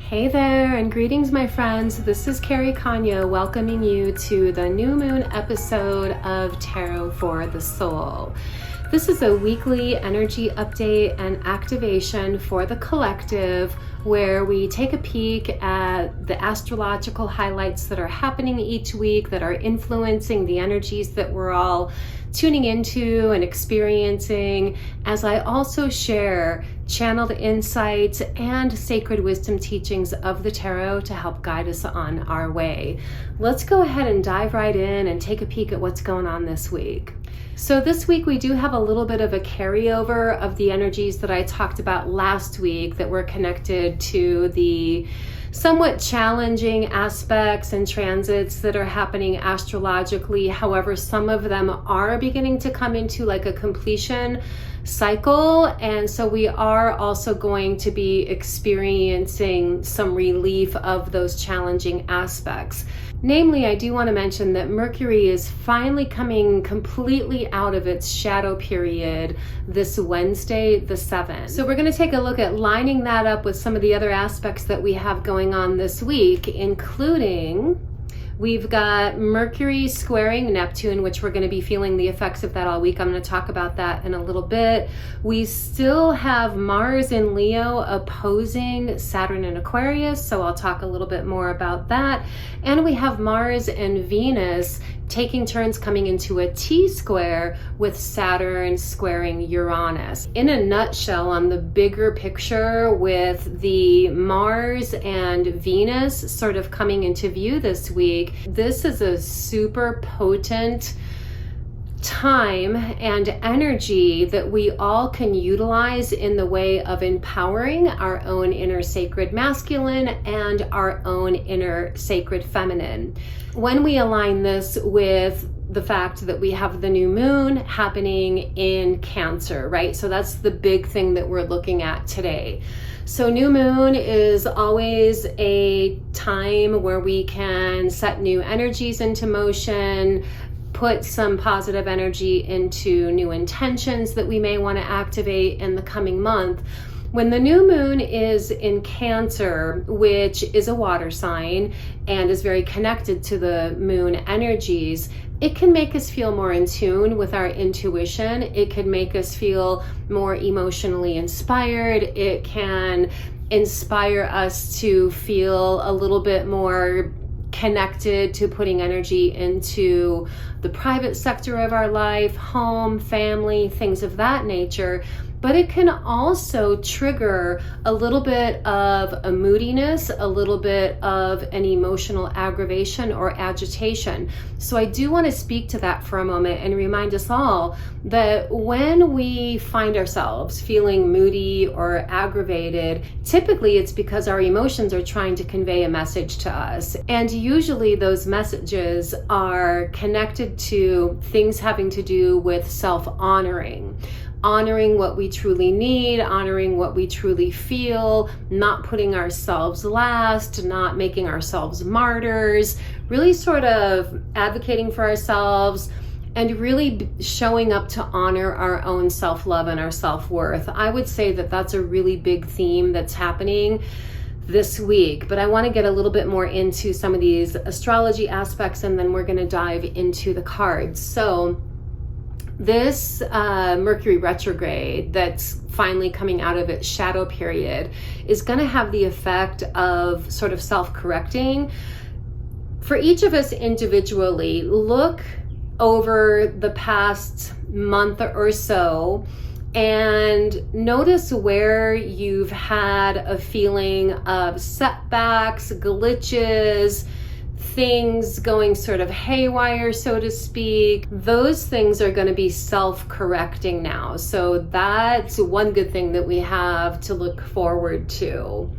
Hey there, and greetings, my friends. This is Carrie Konyha welcoming you to the new moon episode of Tarot for the Soul. This is a weekly energy update and activation for the collective where we take a peek at the astrological highlights that are happening each week that are influencing the energies that we're all tuning into and experiencing, as I also share channeled insights and sacred wisdom teachings of the tarot to help guide us on our way. Let's go ahead and dive right in and take a peek at what's going on this week. So this week we do have a little bit of a carryover of the energies that I talked about last week that were connected to the somewhat challenging aspects and transits that are happening astrologically. However, some of them are beginning to come into like a completion cycle, and so we are also going to be experiencing some relief of those challenging aspects. Namely, I do want to mention that Mercury is finally coming completely out of its shadow period this Wednesday, the 7th. So we're going to take a look at lining that up with some of the other aspects that we have going on this week, including we've got Mercury squaring Neptune, which we're going to be feeling the effects of that all week. I'm going to talk about that in a little bit. We still have Mars in Leo opposing Saturn in Aquarius, so I'll talk a little bit more about that. And we have Mars and Venus taking turns coming into a T-square with Saturn squaring Uranus. In a nutshell, on the bigger picture with the Mars and Venus sort of coming into view this week, this is a super potent time and energy that we all can utilize in the way of empowering our own inner sacred masculine and our own inner sacred feminine. When we align this with the fact that we have the new moon happening in Cancer, right? So that's the big thing that we're looking at today. So new moon is always a time where we can set new energies into motion, put some positive energy into new intentions that we may want to activate in the coming month. When the new moon is in Cancer, which is a water sign and is very connected to the moon energies, it can make us feel more in tune with our intuition. It can make us feel more emotionally inspired. It can inspire us to feel a little bit more connected to putting energy into the private sector of our life, home, family, things of that nature. But it can also trigger a little bit of a moodiness, a little bit of an emotional aggravation or agitation. So I do want to speak to that for a moment and remind us all that when we find ourselves feeling moody or aggravated, typically it's because our emotions are trying to convey a message to us. And usually those messages are connected to things having to do with self-honoring. Honoring what we truly need, honoring what we truly feel, not putting ourselves last, not making ourselves martyrs, really sort of advocating for ourselves and really showing up to honor our own self-love and our self-worth. I would say that that's a really big theme that's happening this week, but I want to get a little bit more into some of these astrology aspects, and then we're going to dive into the cards. So this Mercury retrograde that's finally coming out of its shadow period is going to have the effect of sort of self-correcting. For each of us individually, look over the past month or so and notice where you've had a feeling of setbacks, glitches, things going sort of haywire, so to speak. Those things are going to be self-correcting now. So that's one good thing that we have to look forward to.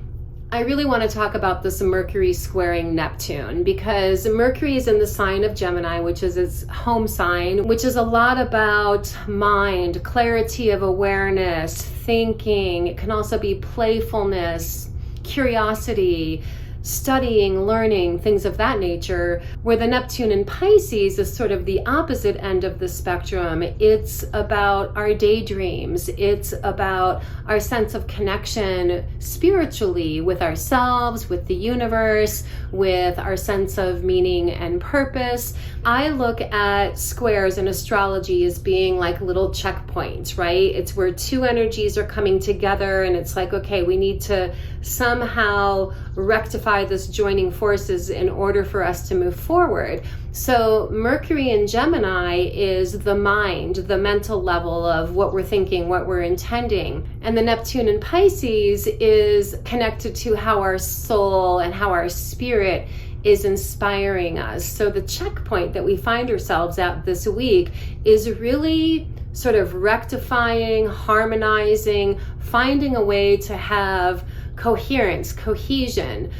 I really want to talk about this Mercury squaring Neptune, because Mercury is in the sign of Gemini, which is its home sign, which is a lot about mind, clarity of awareness, thinking. It can also be playfulness, curiosity, studying, learning, things of that nature, where the Neptune in Pisces is sort of the opposite end of the spectrum. It's about our daydreams. It's about our sense of connection spiritually with ourselves, with the universe, with our sense of meaning and purpose. I look at squares in astrology as being like little checkpoints, right? It's where two energies are coming together, and it's like, okay, we need to somehow rectify this joining forces in order for us to move forward. So Mercury in Gemini is the mind, the mental level of what we're thinking, what we're intending. And the Neptune in Pisces is connected to how our soul and how our spirit is inspiring us. So the checkpoint that we find ourselves at this week is really sort of rectifying, harmonizing, finding a way to have coherence, cohesion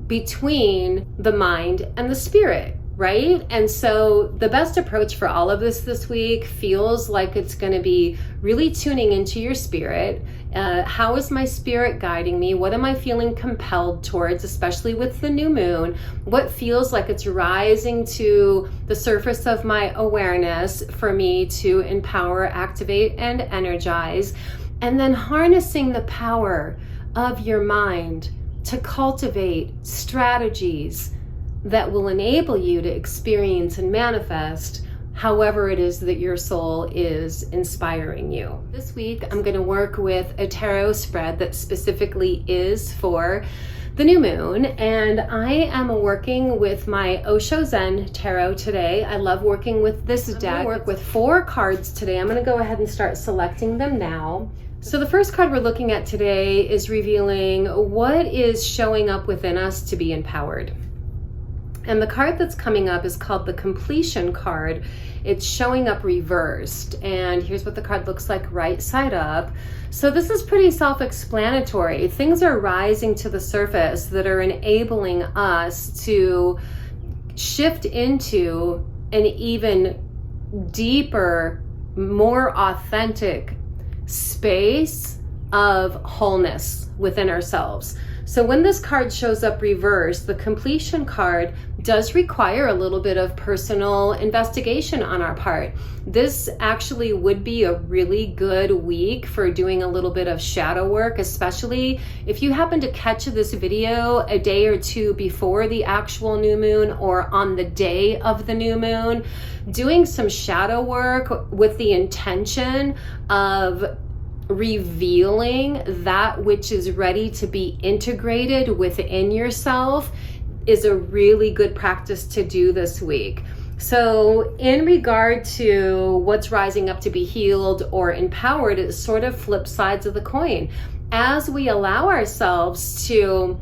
between the mind and the spirit, right? And so the best approach for all of this week feels like it's going to be really tuning into your spirit. How is my spirit guiding me? What am I feeling compelled towards, especially with the new moon? What feels like it's rising to the surface of my awareness for me to empower, activate, and energize? And then harnessing the power of your mind to cultivate strategies that will enable you to experience and manifest however it is that your soul is inspiring you. This week, I'm going to work with a tarot spread that specifically is for the new moon, and I am working with my Osho Zen tarot today. I love working with this deck. I'm going to work with 4 cards today. I'm going to go ahead and start selecting them now. So the first card we're looking at today is revealing what is showing up within us to be empowered. And the card that's coming up is called the Completion card. It's showing up reversed. And here's what the card looks like right side up. So this is pretty self-explanatory. Things are rising to the surface that are enabling us to shift into an even deeper, more authentic space of wholeness within ourselves. So when this card shows up reversed, the Completion card does require a little bit of personal investigation on our part. This actually would be a really good week for doing a little bit of shadow work, especially if you happen to catch this video a day or two before the actual new moon or on the day of the new moon. Doing some shadow work with the intention of revealing that which is ready to be integrated within yourself is a really good practice to do this week. So in regard to what's rising up to be healed or empowered, it's sort of flip sides of the coin. As we allow ourselves to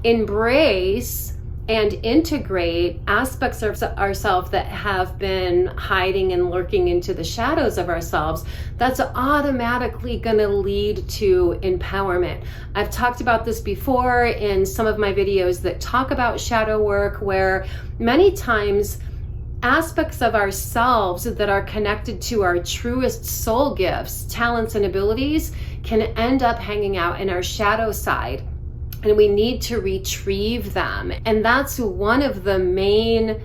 embrace and integrate aspects of ourselves that have been hiding and lurking into the shadows of ourselves, that's automatically going to lead to empowerment. I've talked about this before in some of my videos that talk about shadow work, where many times aspects of ourselves that are connected to our truest soul gifts, talents, and abilities can end up hanging out in our shadow side. And we need to retrieve them. And that's one of the main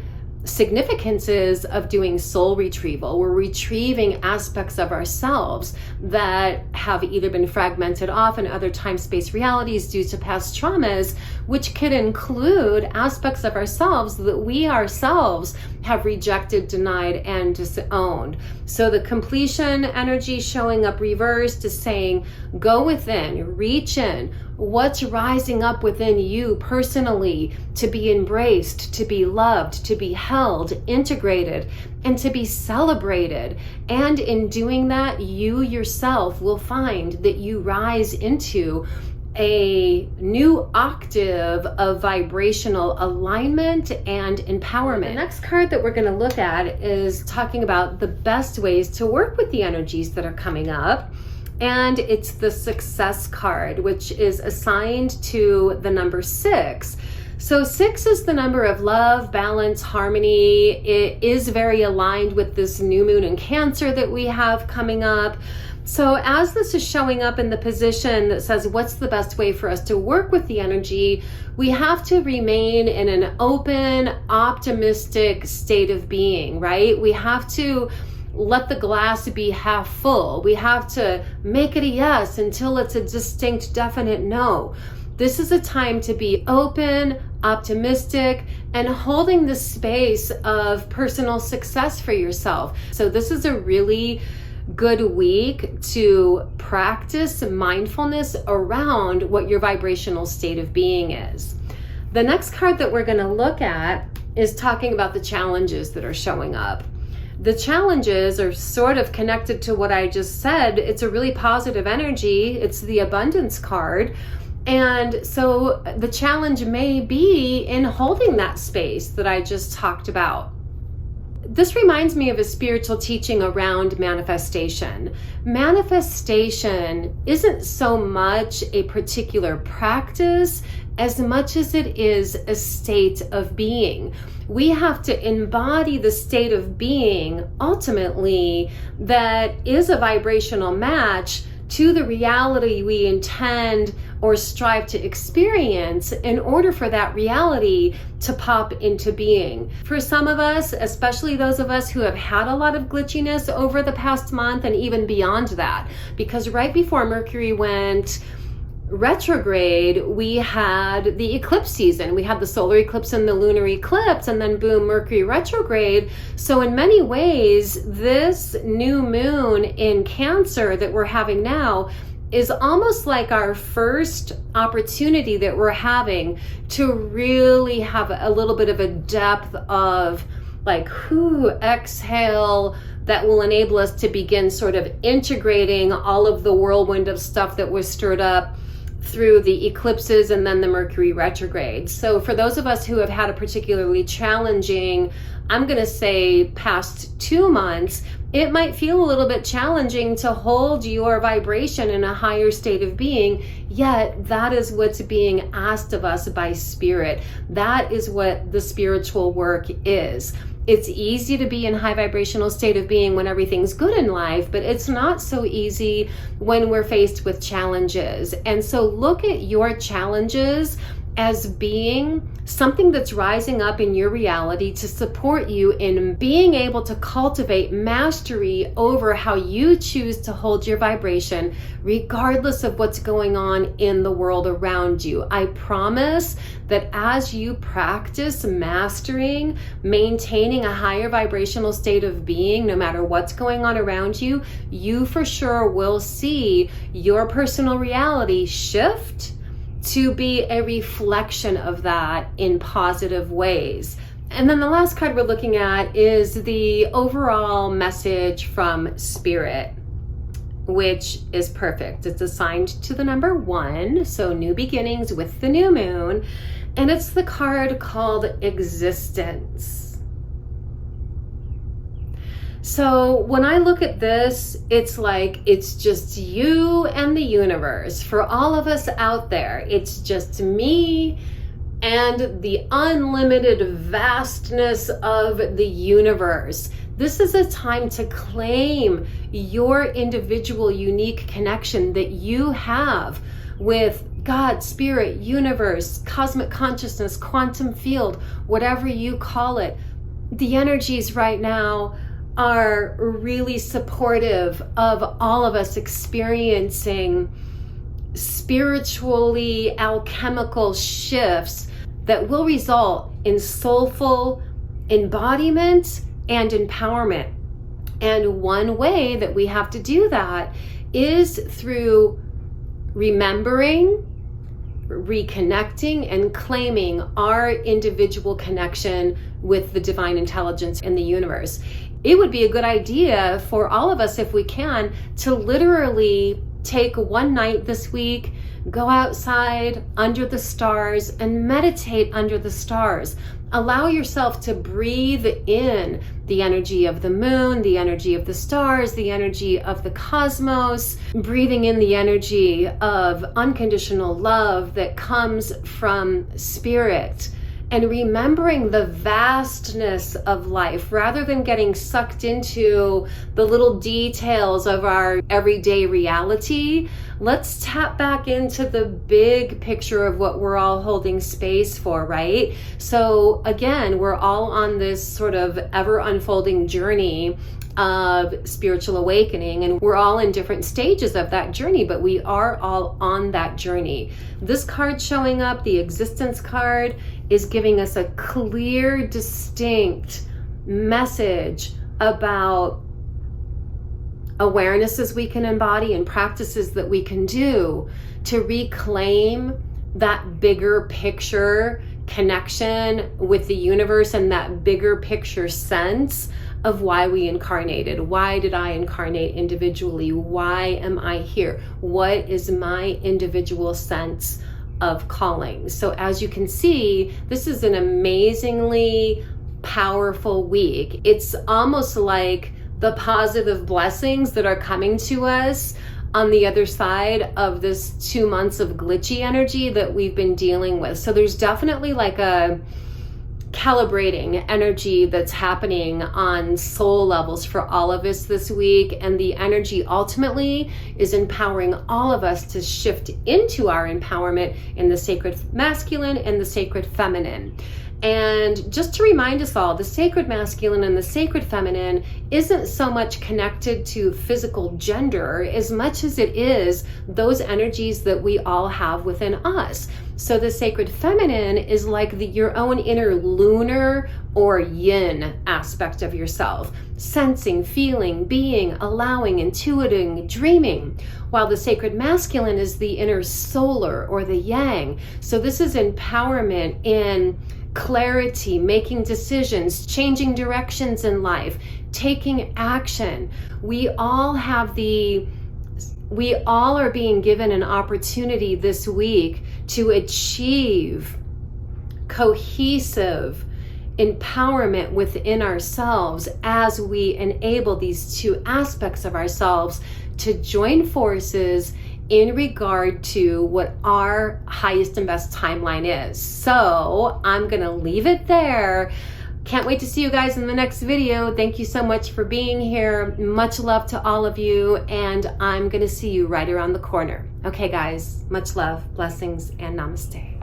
significances of doing soul retrieval. We're retrieving aspects of ourselves that have either been fragmented off in other time-space realities due to past traumas, which could include aspects of ourselves that we ourselves have rejected, denied, and disowned. So the Completion energy showing up reversed is saying, go within, reach in. What's rising up within you personally to be embraced, to be loved, to be held, integrated, and to be celebrated. And in doing that, you yourself will find that you rise into a new octave of vibrational alignment and empowerment. The next card that we're going to look at is talking about the best ways to work with the energies that are coming up. And it's the Success card, which is assigned to the number 6. So 6 is the number of love, balance, harmony. It is very aligned with this new moon in Cancer that we have coming up. So as this is showing up in the position that says, what's the best way for us to work with the energy? We have to remain in an open, optimistic state of being, right? We have to let the glass be half full. We have to make it a yes until it's a distinct, definite no. This is a time to be open, optimistic, and holding the space of personal success for yourself. So this is a really good week to practice mindfulness around what your vibrational state of being is. The next card that we're going to look at is talking about the challenges that are showing up. The challenges are sort of connected to what I just said. It's a really positive energy. It's the abundance card. And so the challenge may be in holding that space that I just talked about. This reminds me of a spiritual teaching around manifestation. Manifestation isn't so much a particular practice as much as it is a state of being. We have to embody the state of being, ultimately, that is a vibrational match to the reality we intend or strive to experience in order for that reality to pop into being. For some of us, especially those of us who have had a lot of glitchiness over the past month and even beyond that, because right before Mercury went retrograde, we had the eclipse season. We had the solar eclipse and the lunar eclipse, and then boom, Mercury retrograde. So in many ways, this new moon in Cancer that we're having now is almost like our first opportunity that we're having to really have a little bit of a depth of like, exhale, that will enable us to begin sort of integrating all of the whirlwind of stuff that was stirred up through the eclipses and then the Mercury retrograde. So for those of us who have had a particularly challenging, I'm going to say past 2 months, it might feel a little bit challenging to hold your vibration in a higher state of being, yet that is what's being asked of us by spirit. That is what the spiritual work is. It's easy to be in high vibrational state of being when everything's good in life, but it's not so easy when we're faced with challenges. And so look at your challenges as being something that's rising up in your reality to support you in being able to cultivate mastery over how you choose to hold your vibration, regardless of what's going on in the world around you. I promise that as you practice mastering, maintaining a higher vibrational state of being, no matter what's going on around you, you for sure will see your personal reality shift to be a reflection of that in positive ways. And then the last card we're looking at is the overall message from Spirit, which is perfect. It's assigned to the number 1, so new beginnings with the new moon, and it's the card called Existence. So when I look at this, it's like it's just you and the universe. For all of us out there, it's just me and the unlimited vastness of the universe. This is a time to claim your individual unique connection that you have with God, spirit, universe, cosmic consciousness, quantum field, whatever you call it. The energies right now are really supportive of all of us experiencing spiritually alchemical shifts that will result in soulful embodiment and empowerment. And one way that we have to do that is through remembering, reconnecting, and claiming our individual connection with the divine intelligence in the universe. It would be a good idea for all of us, if we can, to literally take one night this week, go outside under the stars and meditate under the stars. Allow yourself to breathe in the energy of the moon, the energy of the stars, the energy of the cosmos, breathing in the energy of unconditional love that comes from spirit. and remembering the vastness of life rather than getting sucked into the little details of our everyday reality. Let's tap back into the big picture of what we're all holding space for, right? So again, we're all on this sort of ever unfolding journey of spiritual awakening, and we're all in different stages of that journey, but we are all on that journey. This card showing up, the existence card, is giving us a clear, distinct message about awarenesses we can embody and practices that we can do to reclaim that bigger picture connection with the universe and that bigger picture sense of why we incarnated. Why did I incarnate individually? Why am I here? What is my individual sense of calling? So as you can see, this is an amazingly powerful week. It's almost like the positive blessings that are coming to us on the other side of this 2 months of glitchy energy that we've been dealing with. So there's definitely like a calibrating energy that's happening on soul levels for all of us this week, and the energy ultimately is empowering all of us to shift into our empowerment in the sacred masculine and the sacred feminine. And just to remind us all, the sacred masculine and the sacred feminine isn't so much connected to physical gender as much as it is those energies that we all have within us. So the sacred feminine is like your own inner lunar or yin aspect of yourself, sensing, feeling, being, allowing, intuiting, dreaming, while the sacred masculine is the inner solar or the yang. So this is empowerment in clarity, making decisions, changing directions in life, taking action. We all are being given an opportunity this week to achieve cohesive empowerment within ourselves as we enable these two aspects of ourselves to join forces in regard to what our highest and best timeline is. So I'm gonna leave it there. Can't wait to see you guys in the next video. Thank you so much for being here. Much love to all of you, and I'm gonna see you right around the corner. Okay guys, much love, blessings, and namaste.